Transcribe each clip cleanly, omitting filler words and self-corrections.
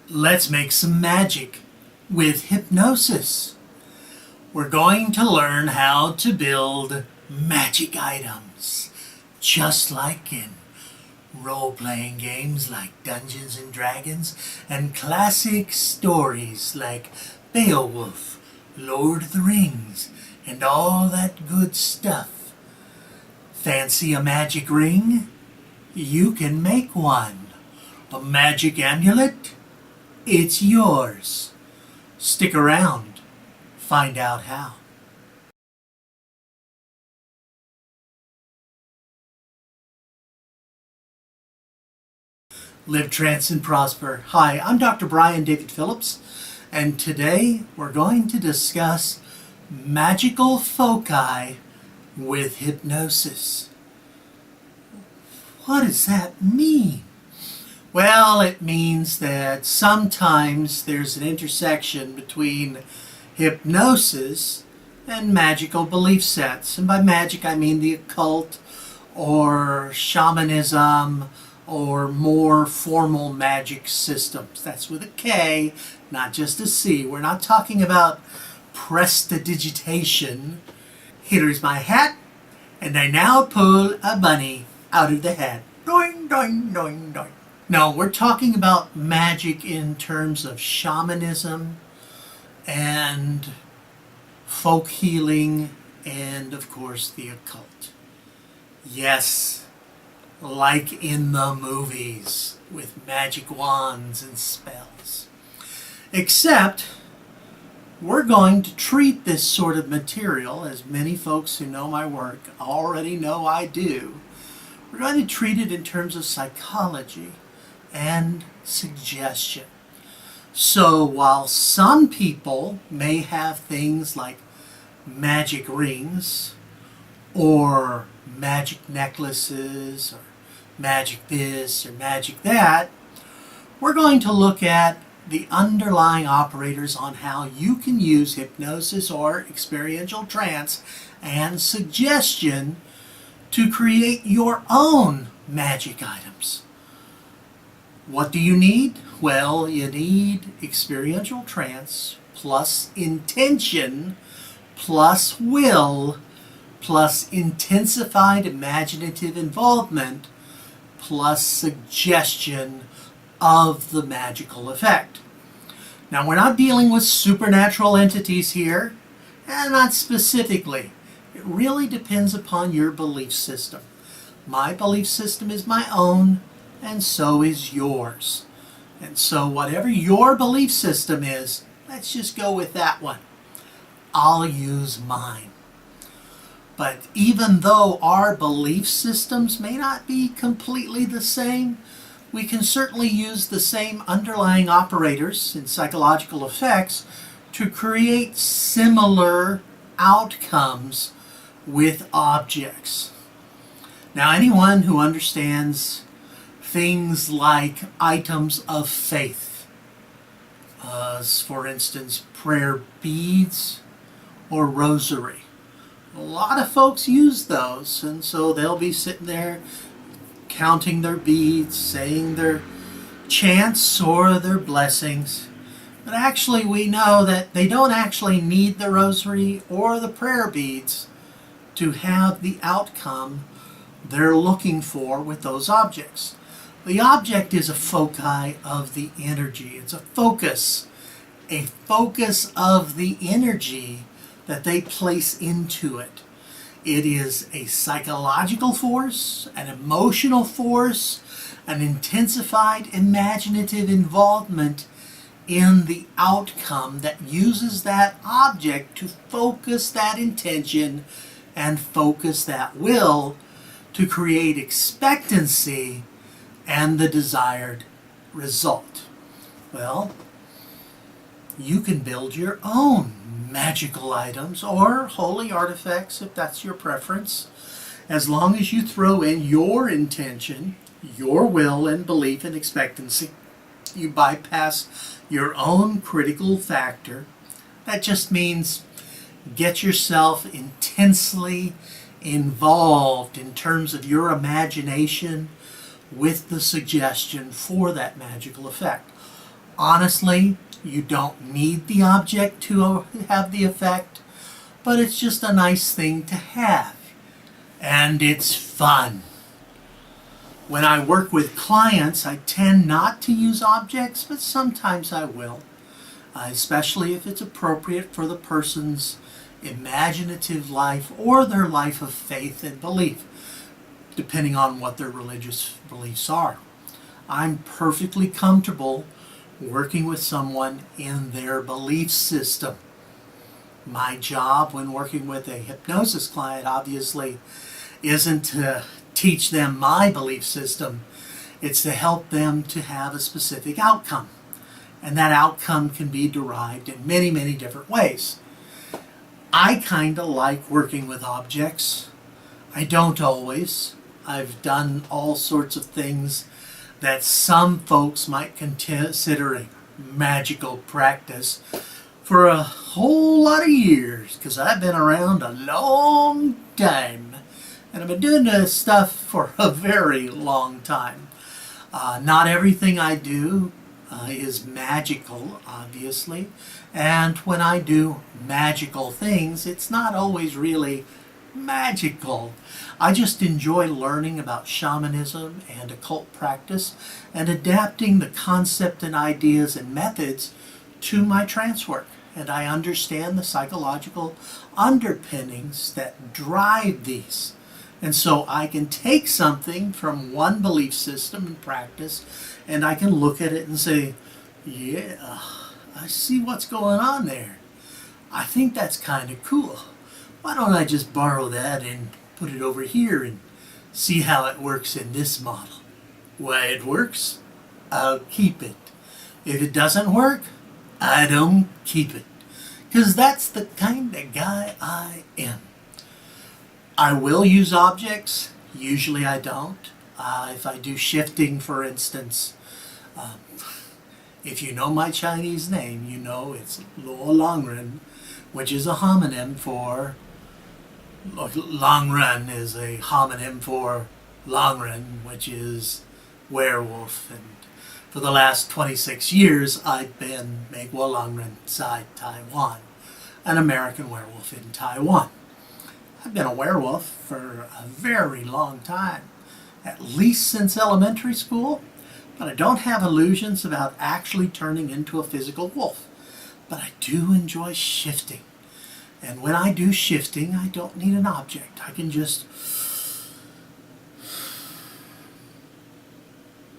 Let's make some magic with hypnosis. We're going to learn how to build magic items, just like in role-playing games like Dungeons and Dragons and classic stories like Beowulf, Lord of the Rings, and all that good stuff. Fancy a magic ring? You can make one. A magic amulet? It's yours. Stick around. Find out how. Live, trance, and prosper. Hi, I'm Dr. David Phillips, and today we're going to discuss magical foci with hypnosis. What does that mean? Well, it means that sometimes there's an intersection between hypnosis and magical belief sets. And by magic, I mean the occult or shamanism or more formal magic systems. That's with a K, not just a C. We're not talking about prestidigitation. Here's my hat, and I now pull a bunny out of the hat. Doing, doing, doing, doing. No, we're talking about magic in terms of shamanism and folk healing and, of course, the occult. Yes, like in the movies with magic wands and spells. Except we're going to treat this sort of material, as many folks who know my work already know I do, we're going to treat it in terms of psychology and suggestion. So while some people may have things like magic rings or magic necklaces or magic this or magic that, we're going to look at the underlying operators on how you can use hypnosis or experiential trance and suggestion to create your own magic items. What do you need? Well, you need experiential trance plus intention plus will plus intensified imaginative involvement plus suggestion of the magical effect. Now, we're not dealing with supernatural entities here, and not specifically. It really depends upon your belief system. My belief system is my own, and so is yours. And so whatever your belief system is, let's just go with that one. I'll use mine. But even though our belief systems may not be completely the same, we can certainly use the same underlying operators and psychological effects to create similar outcomes with objects. Now, anyone who understands things like items of faith, for instance, prayer beads or rosary. A lot of folks use those, and so they'll be sitting there counting their beads, saying their chants or their blessings. But actually we know that they don't actually need the rosary or the prayer beads to have the outcome they're looking for with those objects. The object is a foci of the energy. It's a focus of the energy that they place into it. It is a psychological force, an emotional force, an intensified imaginative involvement in the outcome that uses that object to focus that intention and focus that will to create expectancy and the desired result. Well, you can build your own magical items or holy artifacts if that's your preference, as long as you throw in your intention, your will and belief and expectancy. You bypass your own critical factor. That just means get yourself intensely involved in terms of your imagination with the suggestion for that magical effect. Honestly, you don't need the object to have the effect, but it's just a nice thing to have. And it's fun. When I work with clients, I tend not to use objects, but sometimes I will, especially if it's appropriate for the person's imaginative life or their life of faith and belief, depending on what their religious beliefs are. I'm perfectly comfortable working with someone in their belief system. My job when working with a hypnosis client obviously isn't to teach them my belief system. It's to help them to have a specific outcome. And that outcome can be derived in many, many different ways. I kind of like working with objects. I don't always. I've done all sorts of things that some folks might consider a magical practice for a whole lot of years, because I've been around a long time. And I've been doing this stuff for a very long time. Not everything I do is magical, obviously. And when I do magical things, it's not always really magical. I just enjoy learning about shamanism and occult practice and adapting the concept and ideas and methods to my trance work. And I understand the psychological underpinnings that drive these. And so I can take something from one belief system and practice, and I can look at it and say, yeah, I see what's going on there. I think that's kind of cool. Why don't I just borrow that and put it over here and see how it works in this model? Why it works, I'll keep it. If it doesn't work, I don't keep it. Because that's the kind of guy I am. I will use objects. Usually I don't. If I do shifting, for instance, if you know my Chinese name, you know it's Luo Longren, which is a homonym for, long run is a homonym for Longren, which is werewolf. And for the last 26 years, I've been Megwo Longren Tsai Taiwan, an American werewolf in Taiwan. I've been a werewolf for a very long time, at least since elementary school, but I don't have illusions about actually turning into a physical wolf. But I do enjoy shifting. And when I do shifting, I don't need an object. I can just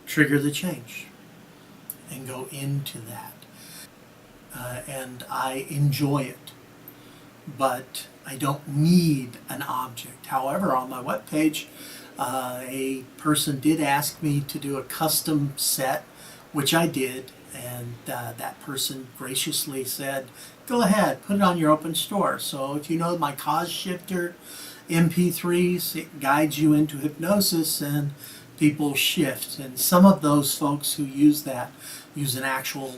trigger the change and go into that. And I enjoy it. But I don't need an object. However, on my webpage, a person did ask me to do a custom set, which I did, and that person graciously said, go ahead, put it on your open store. So if you know my Cause Shifter MP3s, it guides you into hypnosis and people shift. And some of those folks who use that use an actual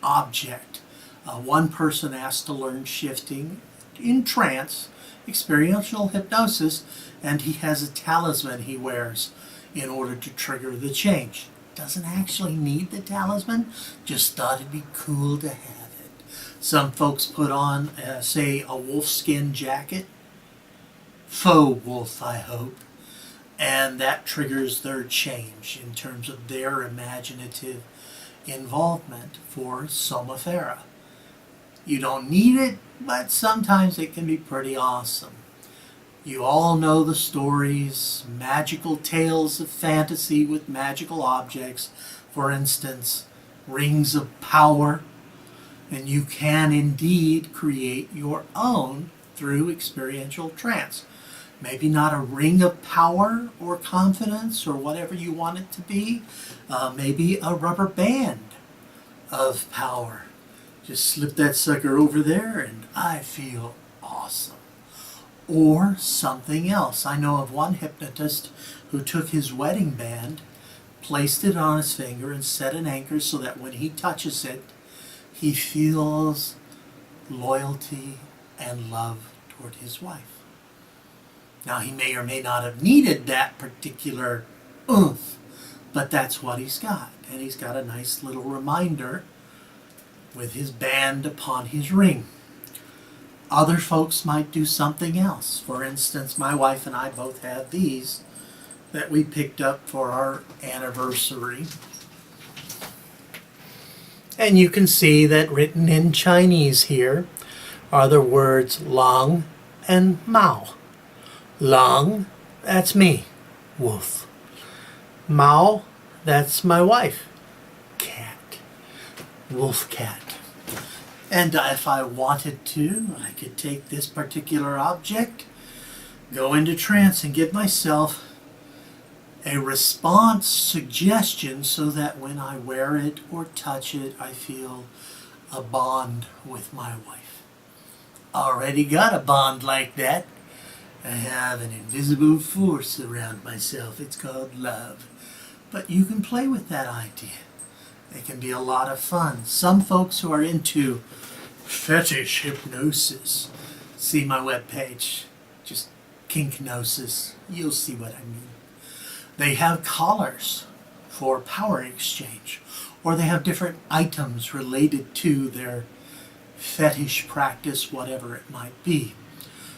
object. One person asked to learn shifting in trance, experiential hypnosis, and he has a talisman he wears in order to trigger the change. Doesn't actually need the talisman, just thought it'd be cool to have it. Some folks put on, say, a wolfskin jacket, faux wolf, I hope, and that triggers their change in terms of their imaginative involvement for Somafera. You don't need it, but sometimes it can be pretty awesome. You all know the stories, magical tales of fantasy with magical objects. For instance, rings of power. And you can indeed create your own through experiential trance. Maybe not a ring of power or confidence or whatever you want it to be. Maybe a rubber band of power. Just slip that sucker over there and I feel awesome. Or something else. I know of one hypnotist who took his wedding band, placed it on his finger and set an anchor so that when he touches it, he feels loyalty and love toward his wife. Now he may or may not have needed that particular oomph, but that's what he's got. and he's got a nice little reminder with his band upon his ring. Other folks might do something else. For instance, my wife and I both have these that we picked up for our anniversary. And you can see that written in Chinese here are the words Lang and Mao. Lang, that's me, wolf. Mao, that's my wife, cat, wolf cat. And if I wanted to, I could take this particular object, go into trance and give myself a response suggestion so that when I wear it or touch it, I feel a bond with my wife. Already got a bond like that. I have an invisible force around myself. It's called love. But you can play with that idea. It can be a lot of fun. Some folks who are into fetish hypnosis, see my webpage, just kinknosis. You'll see what I mean. They have collars for power exchange, or they have different items related to their fetish practice, whatever it might be.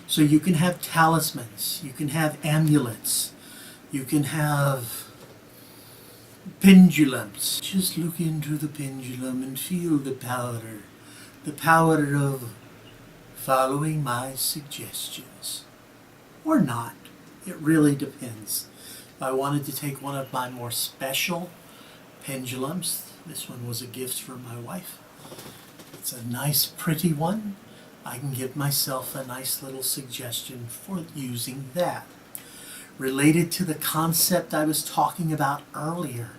So you can have talismans, you can have amulets, you can have pendulums. Just look into the pendulum and feel the power of following my suggestions. Or not. It really depends. If I wanted to take one of my more special pendulums, this one was a gift from my wife. It's a nice, pretty one. I can give myself a nice little suggestion for using that. Related to the concept I was talking about earlier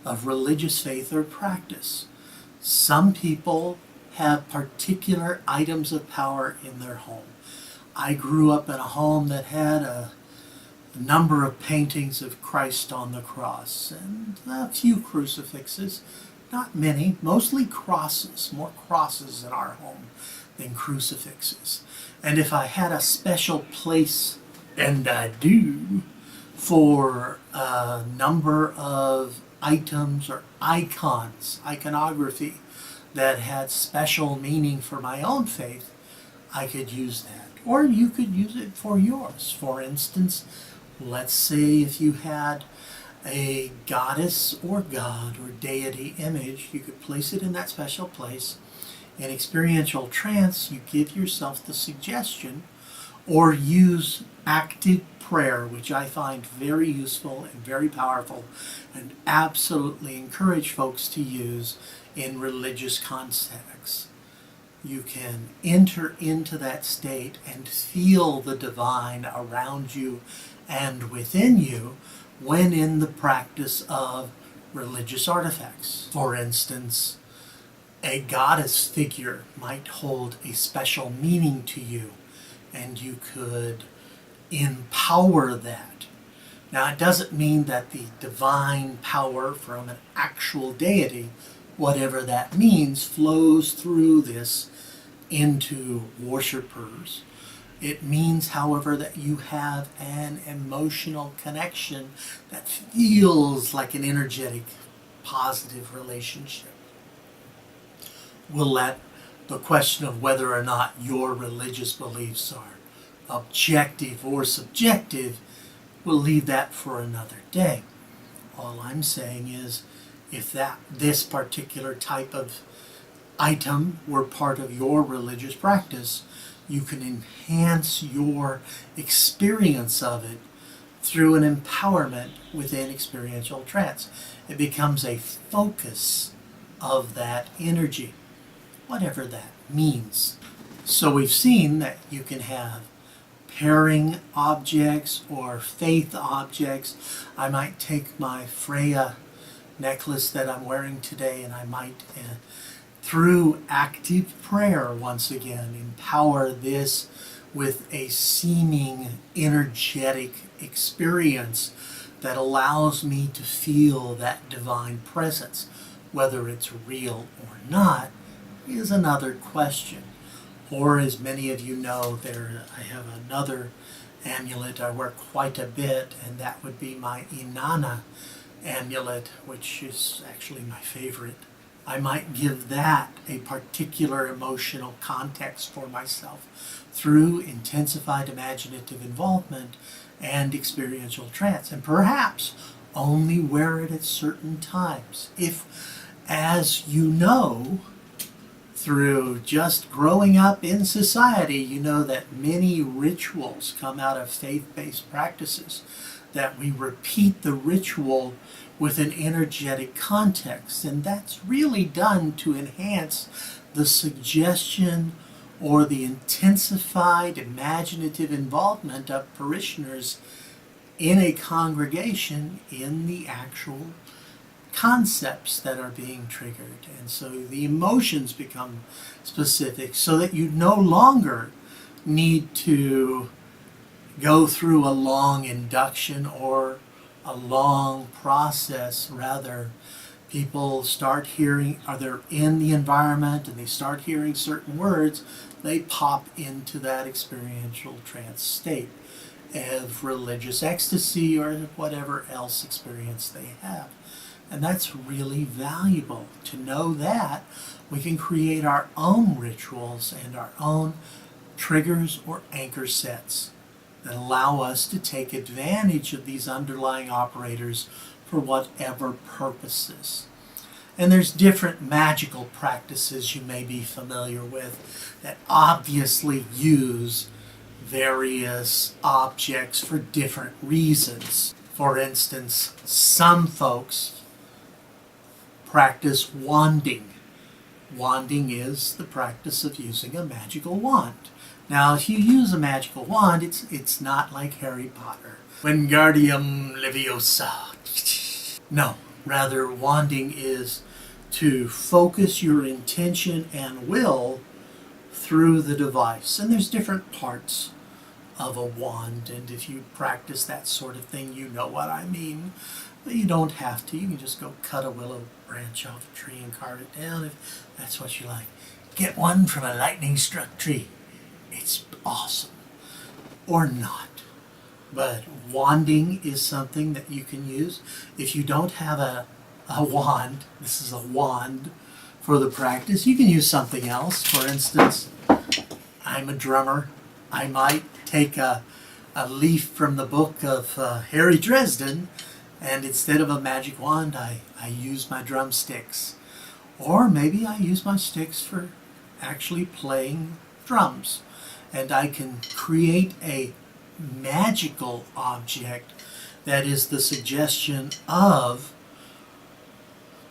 of religious faith or practice. Some people have particular items of power in their home. I grew up in a home that had a number of paintings of Christ on the cross and a few crucifixes. Not many, mostly crosses, more crosses in our home than crucifixes. And if I had a special place, and I do, for a number of items or icons, iconography, that had special meaning for my own faith, I could use that. Or you could use it for yours. For instance, let's say if you had a goddess or god or deity image, you could place it in that special place. In experiential trance, you give yourself the suggestion, or use active prayer, which I find very useful and very powerful, and absolutely encourage folks to use in religious contexts. You can enter into that state and feel the divine around you and within you when in the practice of religious artifacts. For instance, a goddess figure might hold a special meaning to you, and you could empower that. Now, it doesn't mean that the divine power from an actual deity, whatever that means, flows through this into worshipers. It means, however, that you have an emotional connection that feels like an energetic, positive relationship. We'll let the question of whether or not your religious beliefs are objective or subjective, we'll leave that for another day. All I'm saying is, if this particular type of item were part of your religious practice, you can enhance your experience of it through an empowerment within experiential trance. It becomes a focus of that energy, whatever that means. So we've seen that you can have pairing objects or faith objects. I might take my Freya necklace that I'm wearing today, and I might through active prayer, once again, empower this with a seeming energetic experience that allows me to feel that divine presence. Whether it's real or not is another question. Or, as many of you know, I have another amulet I wear quite a bit, and that would be my Inanna amulet, which is actually my favorite, I might give that a particular emotional context for myself through intensified imaginative involvement and experiential trance, and perhaps only wear it at certain times. If, as you know, through just growing up in society, you know that many rituals come out of faith-based practices, that we repeat the ritual with an energetic context, and that's really done to enhance the suggestion or the intensified imaginative involvement of parishioners in a congregation in the actual concepts that are being triggered. And so the emotions become specific so that you no longer need to go through a long induction or a long process. Rather, people start hearing, or they're in the environment and they start hearing certain words, they pop into that experiential trance state of religious ecstasy or whatever else experience they have. And that's really valuable to know that we can create our own rituals and our own triggers or anchor sets that allow us to take advantage of these underlying operators for whatever purposes. And there's different magical practices you may be familiar with that obviously use various objects for different reasons. For instance, some folks practice wanding. Wanding is the practice of using a magical wand. Now, if you use a magical wand, it's not like Harry Potter. Wingardium Leviosa. No, rather, wanding is to focus your intention and will through the device. And there's different parts of a wand, and if you practice that sort of thing, you know what I mean. But you don't have to. You can just go cut a willow branch off a tree and carve it down if that's what you like. Get one from a lightning-struck tree. It's awesome. Or not. But wanding is something that you can use. If you don't have a wand, this is a wand for the practice, you can use something else. For instance, I'm a drummer. I might take a leaf from the book of Harry Dresden, and instead of a magic wand, I use my drumsticks. Or maybe I use my sticks for actually playing drums. And I can create a magical object that is the suggestion of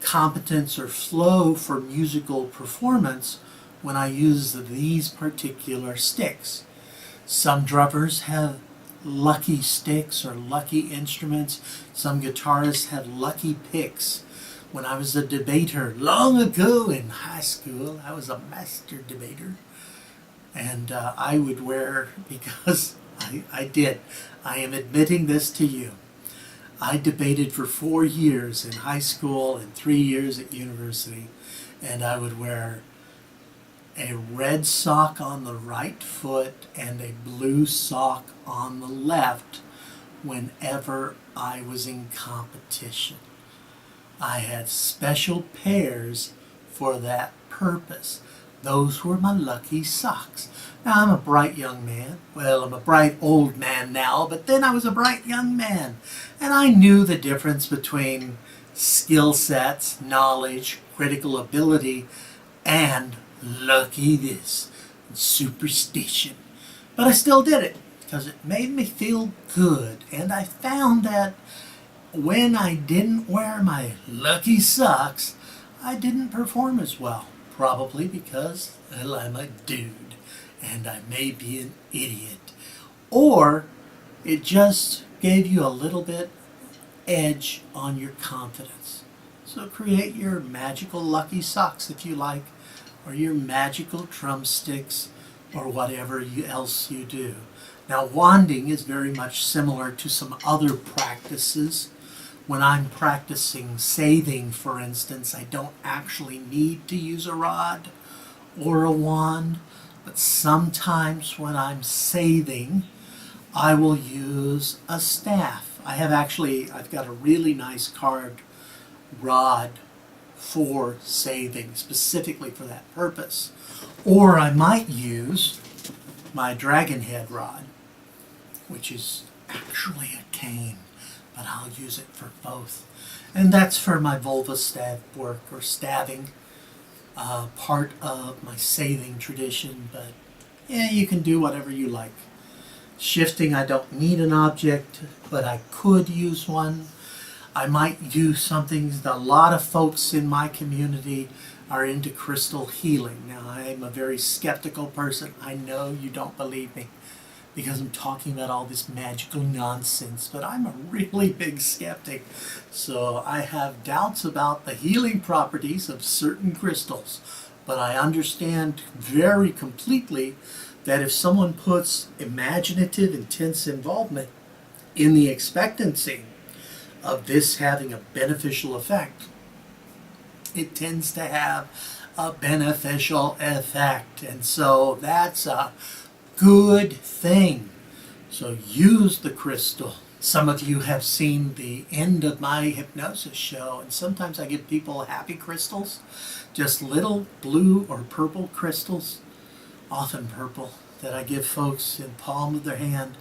competence or flow for musical performance when I use these particular sticks. Some drummers have lucky sticks or lucky instruments. Some guitarists have lucky picks. When I was a debater long ago in high school, I was a master debater. And I would wear, because I did, I am admitting this to you, I debated for 4 years in high school and 3 years at university, and I would wear a red sock on the right foot and a blue sock on the left whenever I was in competition. I had special pairs for that purpose. Those were my lucky socks. Now, I'm a bright young man. Well, I'm a bright old man now, but then I was a bright young man. And I knew the difference between skill sets, knowledge, critical ability, and lucky this, superstition. But I still did it because it made me feel good. And I found that when I didn't wear my lucky socks, I didn't perform as well. Probably because, well, I'm a dude and I may be an idiot. Or it just gave you a little bit edge on your confidence. So create your magical lucky socks if you like, or your magical drumsticks, or whatever else you do. Now, wanding is very much similar to some other practices. When I'm practicing sathing, for instance, I don't actually need to use a rod or a wand, but sometimes when I'm sathing, I will use a staff. I've got a really nice carved rod for saving, specifically for that purpose. Or I might use my dragon head rod, which is actually a cane, but I'll use it for both. And that's for my vulva stab work, or stabbing, part of my saving tradition, but yeah, you can do whatever you like. Shifting, I don't need an object, but I could use one. I might use something. A lot of folks in my community are into crystal healing. Now, I'm a very skeptical person. I know you don't believe me because I'm talking about all this magical nonsense, but I'm a really big skeptic. So I have doubts about the healing properties of certain crystals, but I understand very completely that if someone puts imaginative, intense involvement in the expectancy of this having a beneficial effect, it tends to have a beneficial effect. And so that's a good thing. So use the crystal. Some of you have seen the end of my hypnosis show, and sometimes I give people happy crystals, just little blue or purple crystals, often purple, that I give folks in the palm of their hand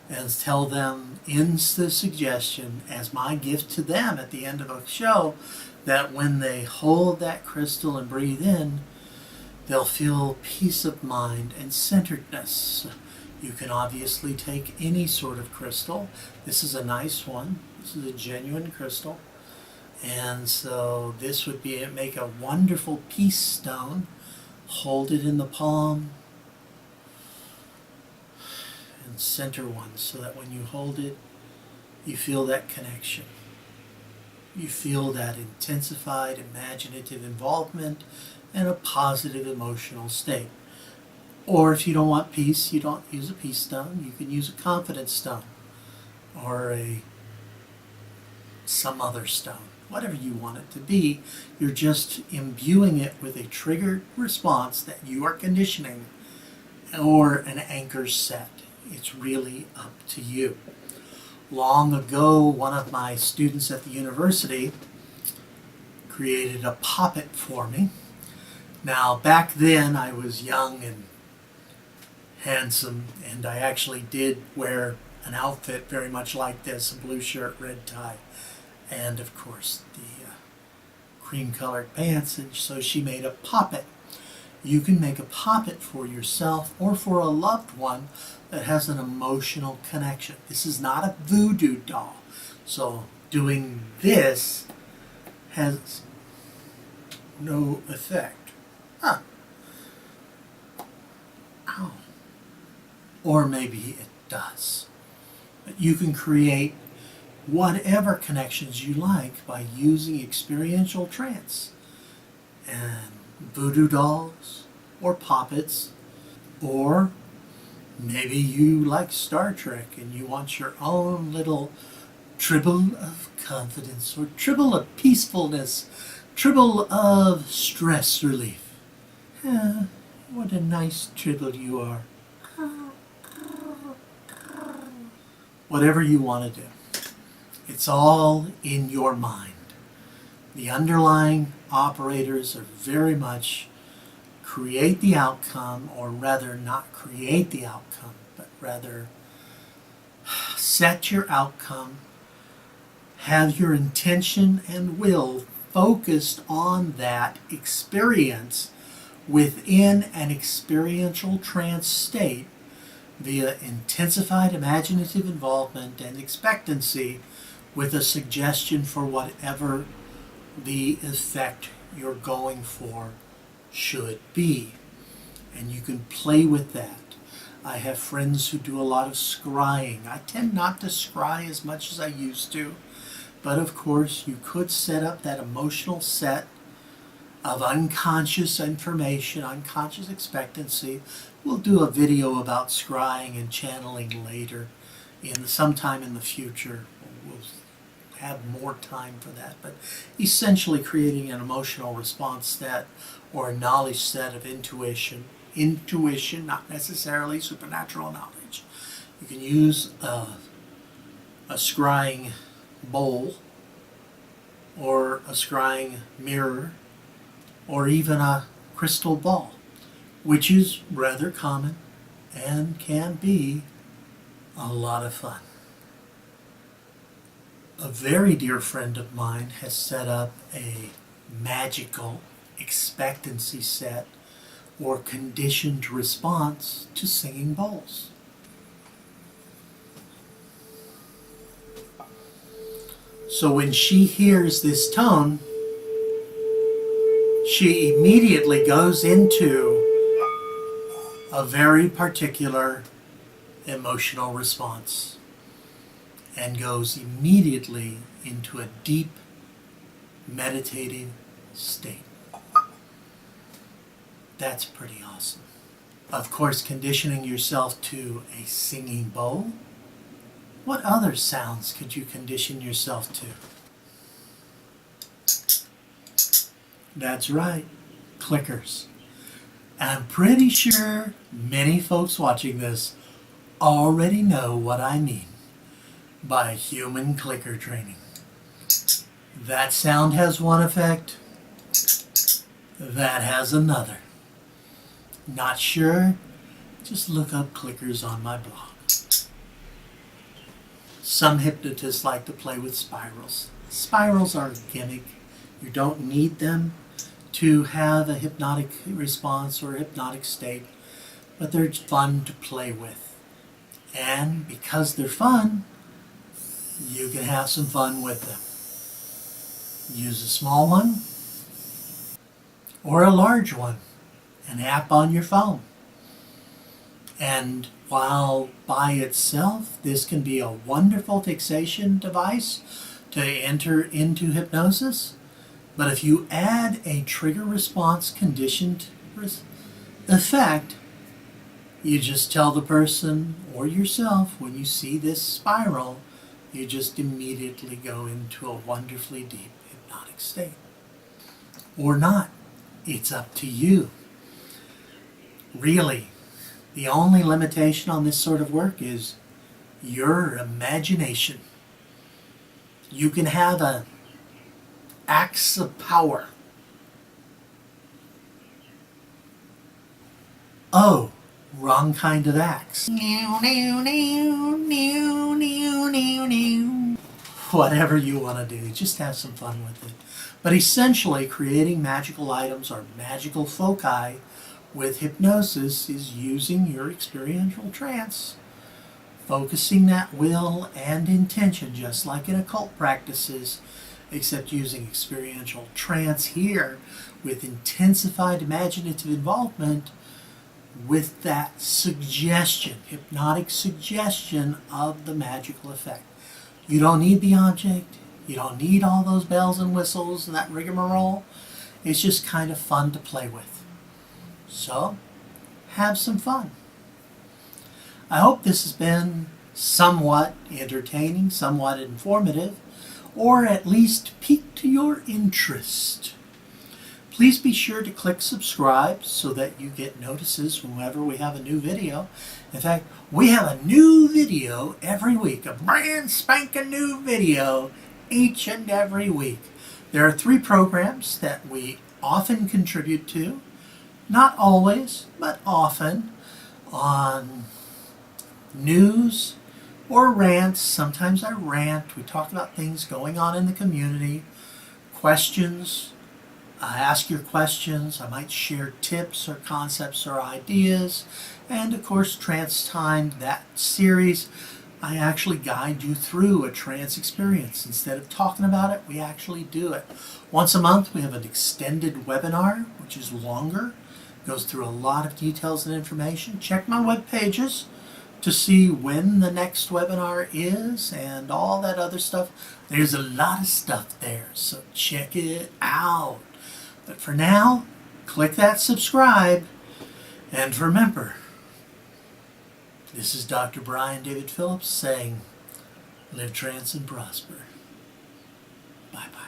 and tell them in the suggestion as my gift to them at the end of a show that when they hold that crystal and breathe in, they'll feel peace of mind and centeredness. You can obviously take any sort of crystal. This is a nice one. This is a genuine crystal. And so this would make a wonderful peace stone. Hold it in the palm and center one so that when you hold it, you feel that connection. You feel that intensified imaginative involvement and a positive emotional state. Or if you don't want peace, you don't use a peace stone. You can use a confidence stone or some other stone. Whatever you want it to be, you're just imbuing it with a triggered response that you are conditioning or an anchor set. It's really up to you. Long ago, one of my students at the university created a poppet for me. Now, back then, I was young and handsome, and I actually did wear an outfit very much like this, a blue shirt, red tie, and of course the cream-colored pants, and so she made a poppet. You can make a poppet for yourself or for a loved one that has an emotional connection. This is not a voodoo doll, so doing this has no effect. Huh. Ow. Or maybe it does. But you can create whatever connections you like by using experiential trance and voodoo dolls or poppets, or maybe you like Star Trek and you want your own little tribble of confidence or tribble of peacefulness, tribble of stress relief. What a nice tribble you are. Whatever you want to do. It's all in your mind. The underlying operators are very much create the outcome, or rather not create the outcome, but rather set your outcome, have your intention and will focused on that experience within an experiential trance state via intensified imaginative involvement and expectancy with a suggestion for whatever the effect you're going for should be. And you can play with that. I have friends who do a lot of scrying. I tend not to scry as much as I used to, but of course you could set up that emotional set of unconscious information, unconscious expectancy. We'll do a video about scrying and channeling later, sometime in the future. We'll have more time for that, but essentially creating an emotional response set or a knowledge set of intuition, not necessarily supernatural knowledge. You can use a scrying bowl, or a scrying mirror, or even a crystal ball, which is rather common and can be a lot of fun. A very dear friend of mine has set up a magical expectancy set or conditioned response to singing bowls. So when she hears this tone, she immediately goes into a very particular emotional response and goes immediately into a deep meditative state. That's pretty awesome. Of course, conditioning yourself to a singing bowl. What other sounds could you condition yourself to? That's right, clickers. And I'm pretty sure many folks watching this already know what I mean by human clicker training. That sound has one effect, that has another. Not sure? Just look up clickers on my blog. Some hypnotists like to play with spirals. Spirals are a gimmick. You don't need them to have a hypnotic response or hypnotic state, but they're fun to play with. And because they're fun, you can have some fun with them. Use a small one or a large one, an app on your phone. And while by itself this can be a wonderful fixation device to enter into hypnosis, but if you add a trigger response conditioned effect, you just tell the person or yourself when you see this spiral, you just immediately go into a wonderfully deep hypnotic state. Or not. It's up to you. Really, the only limitation on this sort of work is your imagination. You can have an axe of power. Oh, wrong kind of axe. Whatever you want to do, just have some fun with it. But essentially, creating magical items or magical foci with hypnosis is using your experiential trance, focusing that will and intention, just like in occult practices, except using experiential trance here with intensified imaginative involvement with that suggestion, hypnotic suggestion of the magical effect. You don't need the object, you don't need all those bells and whistles and that rigmarole. It's just kind of fun to play with. So, have some fun. I hope this has been somewhat entertaining, somewhat informative, or at least piqued your interest. Please be sure to click subscribe so that you get notices whenever we have a new video. In fact, we have a new video every week, a brand spanking new video each and every week. There are 3 programs that we often contribute to, not always, but often, on news or rants. Sometimes I rant. We talk about things going on in the community, questions. I ask your questions. I might share tips or concepts or ideas. And of course, Trance Time, that series, I actually guide you through a trance experience. Instead of talking about it, we actually do it. Once a month, we have an extended webinar, which is longer, goes through a lot of details and information. Check my web pages to see when the next webinar is and all that other stuff. There's a lot of stuff there, so check it out. But for now, click that subscribe, and remember, this is Dr. Brian David Phillips saying, live trance and prosper. Bye-bye.